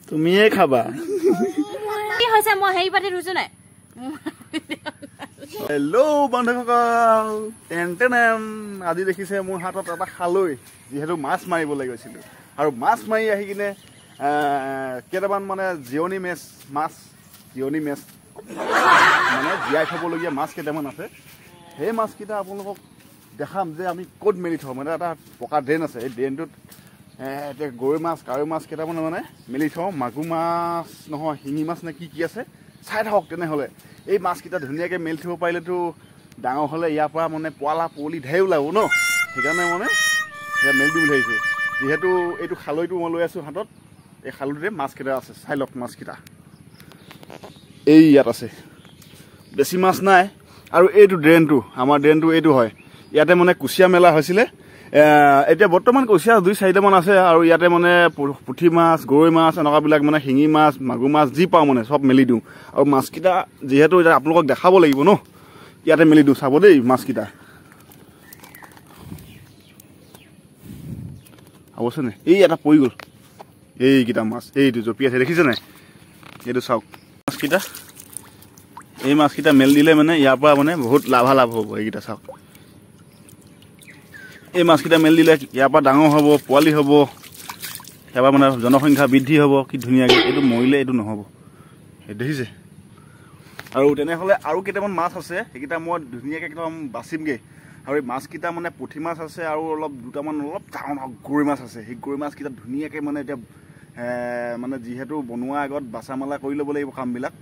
তুমিয়ে খাবা কি হৈছে মই হেই পাতি ৰুছো নাই হেল্ল' বন্ধুসকল টেন আজি দেখিছে মোৰ হাতত এটা খালৈ যিহেতু মাছ মাৰিবলৈ গৈছিলো আৰু মাছ মাৰি আহি কিনে কেইটামান মানে জিৰণি মেচ মানে জীয়াই থ'বলগীয়া মাছ কেইটামান আছে সেই মাছকেইটা আপোনালোকক দেখাম যে আমি ক'ত মেলি থওঁ মানে এটা পকা ড্ৰেইন আছে এই ড্ৰেইনটোত এতিয়া গৰৈ মাছ কাৱৈ মাছ কেইটামান মানে মেলি থওঁ মাগুৰ মাছ নহয় শিঙি মাছ নে কি আছে চাই থাকক তেনেহ'লে এই মাছকেইটা ধুনীয়াকৈ মেলি থ'ব পাৰিলেতো ডাঙৰ হ'লে ইয়াৰ পৰা মানে পোৱালা পুৱলি ঢেৰ ওলাব ন সেইকাৰণে মানে সেয়া মেলি দিম বুলি ভাবিছোঁ যিহেতু এইটো খালৈটো মই লৈ আছোঁ হাতত এই খালৈটোতে মাছকেইটা আছে চাই লওক মাছকেইটা এই ইয়াত আছে বেছি মাছ নাই আৰু এইটো ড্ৰেইনটো আমাৰ ড্ৰেইনটো এইটো হয় ইয়াতে মানে কুচিয়া মেলা হৈছিলে এতিয়া বৰ্তমান কুচিয়া 2-4টামান আছে আৰু ইয়াতে মানে পুঠি মাছ গৰৈ মাছ এনেকুৱাবিলাক মানে শিঙি মাছ মাগুৰ মাছ যি পাওঁ মানে চব মেলি দিওঁ আৰু মাছকেইটা যিহেতু এতিয়া আপোনালোকক দেখাব লাগিব ন ইয়াতে মেলি দিওঁ চাব দেই মাছকেইটা অৱশ্যে এই এটা পৰি গ'ল এইকেইটা মাছ এইটো জপি আছে দেখিছে নাই এইটো চাওক মাছকেইটা এই মাছকেইটা মেলি দিলে মানে ইয়াৰ পৰা মানে বহুত লাভালাভ হ'ব এইকেইটা চাওক এই মাছকেইটা মেলি দিলে ইয়াৰ পৰা ডাঙৰ হ'ব পোৱালি হ'ব এবাৰ মানে জনসংখ্যা বৃদ্ধি হ'ব কি ধুনীয়াকৈ এইটো মৰিলে এইটো নহ'ব সেইটো দেখিছে আৰু তেনেহ'লে আৰু কেইটামান মাছ আছে সেইকেইটা মই ধুনীয়াকৈ একদম বাচিমগৈ আৰু এই মাছকেইটা মানে পুঠি মাছ আছে আৰু দুটামান অলপ ডাঙৰ গৰৈ মাছ আছে সেই গৰৈ মাছকেইটা ধুনীয়াকৈ মানে এতিয়া মানে যিহেতু বনোৱাৰ আগত বাচা মেলা কৰি ল'ব লাগিব কামবিলাক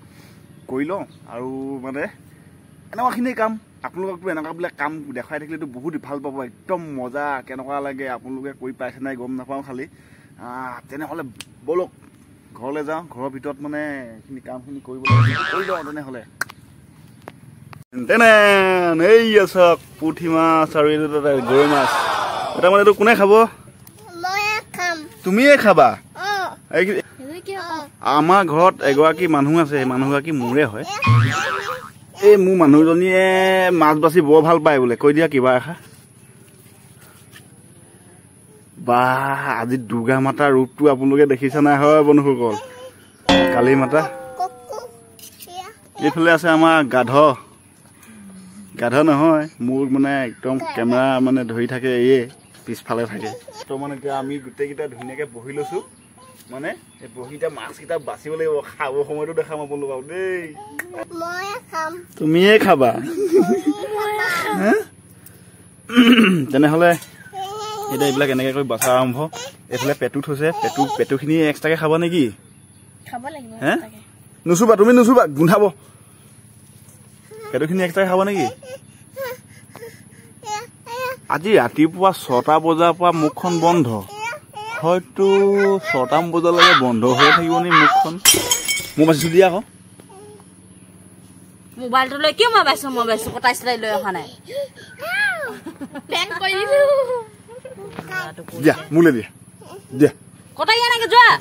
কৰি লওঁ আৰু মানে এনেকুৱাখিনিয়ে কাম আপোনালোককতো এনেকুৱাবিলাক কাম দেখাই থাকিলেতো বহুত ভাল পাব একদম মজা কেনেকুৱা লাগে আপোনালোকে কৰি পাইছে নাই গম নাপাওঁ খালি তেনেহ'লে ব'লক ঘৰলৈ যাওঁ ঘৰৰ ভিতৰত মানে এইখিনি কামখিনি কৰিবলৈ কৰি লওঁ তেনেহ'লে এই চাওক পুঠি মাছ আৰু এইটো গৰৈ মাছ এটা মানে এইটো কোনে খাব তুমিয়ে খাবা আমাৰ ঘৰত এগৰাকী মানুহ আছে সেই মানুহগৰাকী মোৰে হয় এই মোৰ মানুহজনীয়ে মাছ বাছি বৰ ভাল পায় বোলে কৈ দিয়া কিবা এষা বা আজি দুৰ্গা মাতাৰ ৰূপটো আপোনালোকে দেখিছে নাই হয় বন্ধুসকল কালি মাতা এইফালে আছে আমাৰ গাধ নহয় মোৰ মানে একদম কেমেৰা মানে ধৰি থাকে এইয়ে পিছফালে থাকে তো মানে এতিয়া আমি গোটেইকেইটা ধুনীয়াকৈ বহি লৈছোঁ মানে এই বহিটা মাছকেইটা বাচিব লাগিব খাব সময়তো দেখাম আপোনালোকক দেই তুমিয়ে খাবা তেনেহ'লে এতিয়া এইবিলাক এনেকৈ কৰি বাচা আৰম্ভ এইফালে পেটু থৈছে পেটুখিনি এক্সট্ৰাকৈ খাবা নেকি হে নুচুবা তুমি নুচুবা গোন্ধাব পেটুখিনি এক্সট্ৰাকৈ খাবা নেকি আজি ৰাতিপুৱা 6টা বজাৰ পৰা মুখখন বন্ধ হয়তো 6টামান বজালৈকে বন্ধ হৈ থাকিব নি মুখখন মোৰ বাচিছোঁ দিয়া আকৌ মোবাইলটো লৈ কিয় মই বাইছো কটাইছিলে লৈ অহা নাই দিয়া মোলৈ দিয়া কটাই এনেকে যোৱা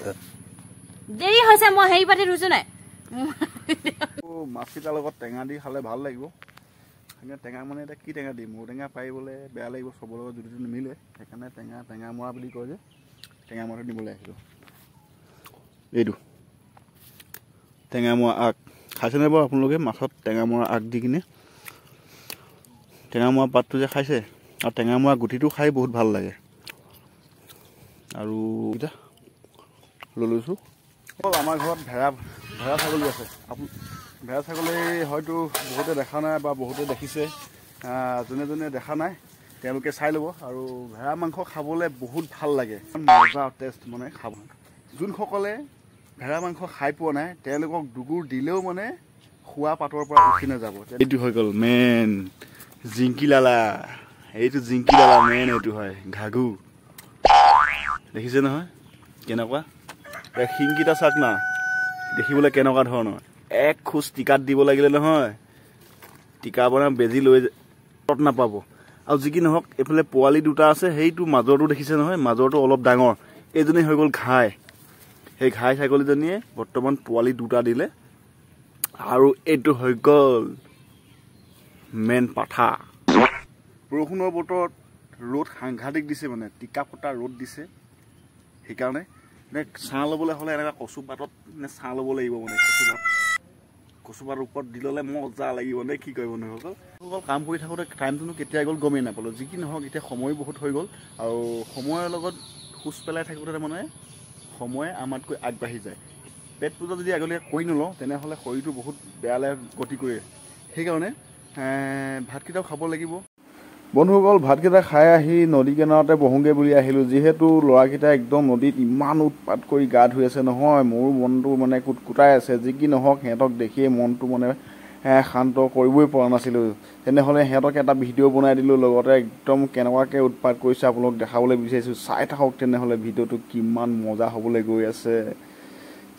দেৰি হৈছে মই হেৰি পাতি ৰুছো নাই মাছকেইটাৰ লগত টেঙা দি খালে ভাল লাগিব টেঙা মানে এতিয়া কি টেঙা দিম ঔটেঙা পাৰিবলৈ বেয়া লাগিব চবৰ লগত যদি নিমিলে সেইকাৰণে টেঙা মৰা বুলি কয় যে টেঙা মৰাটো দিবলৈ আহিলোঁ এইটো টেঙা মৰা আগ খাইছেনে বাৰু আপোনালোকে মাছত টেঙা মৰা আগ দি কিনে টেঙা মৰা পাতটো যে খাইছে আৰু টেঙা মৰা গুটিটো খাই বহুত ভাল লাগে আৰু এতিয়া লৈ লৈছোঁ আমাৰ ঘৰত ভেড়া ছাগলী আছে ভেড়া ছাগলী হয়তো বহুতে দেখা নাই বা বহুতে দেখিছে যোনে দেখা নাই তেওঁলোকে চাই ল'ব আৰু ভেড়া মাংস খাবলৈ বহুত ভাল লাগে মজা টেষ্ট মানে খাব যোনসকলে ভেড়া মাংস খাই পোৱা নাই তেওঁলোকক দুগুৰ দিলেও মানে খোৱা পাতৰ পৰা উঠি নাযাব এইটো হৈ গ'ল মেইন জিংকিলালা এইটো জিংকিলালা মেইন এইটো হয় ঘাগু দেখিছে নহয় কেনেকুৱা শিংকেইটা চাওক না দেখিবলৈ কেনেকুৱা ধৰণৰ এক খোজ টিকাত দিব লাগিলে নহয় টিকা বনাই বেজি লৈ নাপাব আৰু যি কি নহওক এইফালে পোৱালি দুটা আছে সেইটো মাজৰটো দেখিছে নহয় মাজৰটো অলপ ডাঙৰ এইজনী হৈ গ'ল ঘাই সেই ঘাই ছাগলীজনীয়ে বৰ্তমান পোৱালি দুটা দিলে আৰু এইটো হৈ গ'ল মেইন পাঠা বৰষুণৰ বতৰত ৰ'দ সাংঘাতিক দিছে মানে টিকা ফটা ৰ'দ দিছে সেইকাৰণে নে ছাঁ ল'বলৈ হ'লে এনেকুৱা কচু পাতত নে ছাঁ ল'ব লাগিব মানে কচু পাতৰ ওপৰত দি ল'লে মজা লাগিব নে কি কৰিব বন্ধুসকল কাম কৰি থাকোঁতে টাইমটোনো কেতিয়া গ'ল গমেই নাপালোঁ যি কি নহওক এতিয়া সময় বহুত হৈ গ'ল আৰু সময়ৰ লগত খোজ পেলাই থাকোঁতে মানে সময় আমাতকৈ আগবাঢ়ি যায় পেট পূজা যদি আগলৈকে কৰি নলওঁ তেনেহ'লে শৰীৰটো বহুত বেয়ালৈ গতি কৰে সেইকাৰণে ভাতকেইটাও খাব লাগিব বন্ধুসকল ভাতকেইটা খাই আহি নদী কিনাৰতে বহোঁগৈ বুলি আহিলোঁ যিহেতু ল'ৰাকেইটা একদম নদীত ইমান উৎপাত কৰি গা ধুই আছে নহয় মোৰ মনটো মানে কুটকুটাই আছে যি কি নহওক সিহঁতক দেখিয়ে মনটো মানে শান্ত কৰিবই পৰা নাছিলোঁ তেনেহ'লে সিহঁতক এটা ভিডিঅ' বনাই দিলোঁ লগতে একদম কেনেকুৱাকৈ উৎপাত কৰিছে আপোনালোক দেখাবলৈ বিচাৰিছোঁ চাই থাকক তেনেহ'লে ভিডিঅ'টো কিমান মজা হ'বলৈ গৈ আছে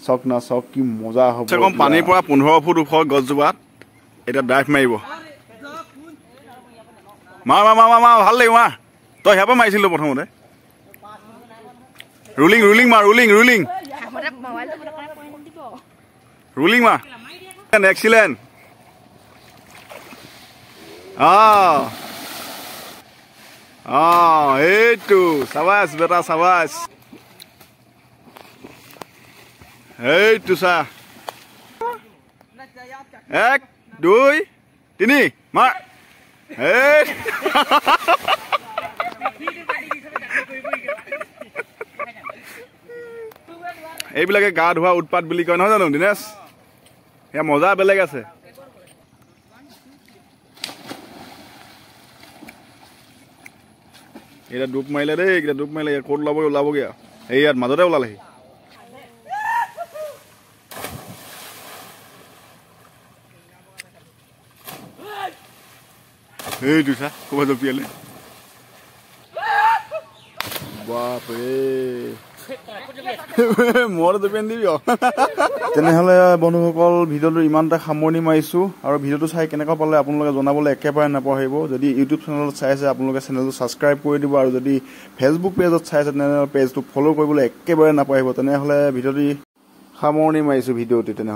চাওক না চাওক কি মজা হ'ব পানীৰ পৰা 15 ফুট ওখ গছজোপাত এতিয়া ডাইভ মাৰিব মাৰ ভাল লাগিব মাৰ তই সেয়া পৰা মাৰিছিলোঁ প্ৰথমতে ৰুলিং মাৰ ৰুলিং মাৰ এক্সিলেণ্ট এইটো চাবাছ বেটা চাবাছ এইটো চা 1 2 3 মাৰ এইবিলাকে গা ধোৱা উৎপাত বুলি কয় নহয় জানো দিনেশ সেয়া মজা বেলেগ আছে এতিয়া ডুব মাৰিলে দেই এতিয়া ডুব মাৰিলে ক'ত ওলাবগৈ এই ইয়াত মাজতে ওলালেহি এইটো চা ক'ৰবাত জঁপিয়ালে বাপৰে মইতো জঁপিয়াই দিবি তেনেহ'লে বন্ধুসকল ভিডিঅ'টো ইমানটা সামৰণি মাৰিছোঁ আৰু ভিডিঅ'টো চাই কেনেকুৱা পালে আপোনালোকে জনাবলৈ একেবাৰে নাপাহৰিব যদি ইউটিউব চেনেলত চাই আছে আপোনালোকে চেনেলটো ছাবস্ক্ৰাইব কৰি দিব আৰু যদি ফেচবুক পেজত চাই আছে তেনেহ'লে পেজটো ফ'ল' কৰিবলৈ একেবাৰে নাপাহৰিব তেনেহ'লে ভিডিঅ'টি সামৰণি মাৰিছোঁ ভিডিঅ'টি তেনেহ'লে